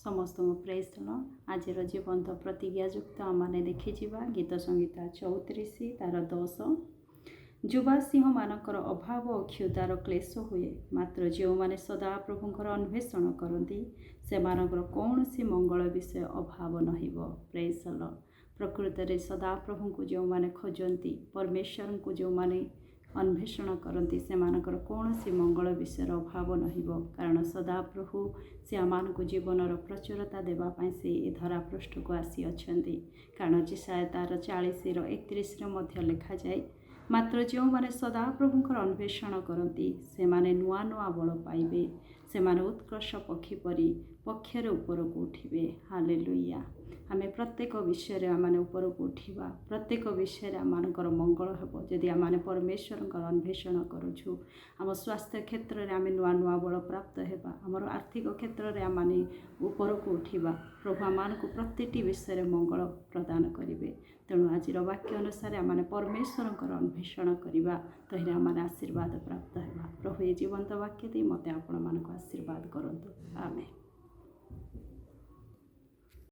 समस्त praise the आज जीवंत प्रतिज्ञायुक्त आम देखिजा गीत संहिता 34 तार 10 युवा सिंह मानकर अभाव और क्षुदार क्लेश हुए मात्र जो मैंने सदा प्रभुंर अन्वेषण करती से कौन सी मंगल विषय अभाव नहिब। Praise the Lord. प्रकृत में सदा प्रभु को जो मैंने खोजती परमेश्वर को जो मैंने अन्वेषण करती से कौन सी मंगल विषय अभाव नहिब कारण सदा प्रभु से आम जीवन प्रचुरता देवाई से धरा पृष्ठ को आसी अच्छा कारण जिसाय तार 40:31 लिखा जाए मात्र जो मैंने सदा प्रभुंर अन्वेषण करती से माने नुआ नुआ बल पाइबे से माने उत्कर्ष पक्षी परी पक्षर ऊपर को उठिबे। हालेलुया। आम प्रत्येक विषय आम ऊपर को उठा प्रत्येक विषय आम मंगल हेब जदि आम परमेश्वर अन्वेषण करुछु। आम स्वास्थ्य क्षेत्र में आम नुआ नुआ बल प्राप्त होगा आमर आर्थिक क्षेत्र में आम ऊपर को उठा प्रभु आम को प्रति विषय मंगल प्रदान करेंगे। तेणु आज वाक्य अनुसार आम परमेश्वर अन्वेषण करवा तहिरे आम आशीर्वाद प्राप्त होगा। प्रभु ये जीवंत वाक्य दे मत आपण मानक आशीर्वाद करंतु। आमेन।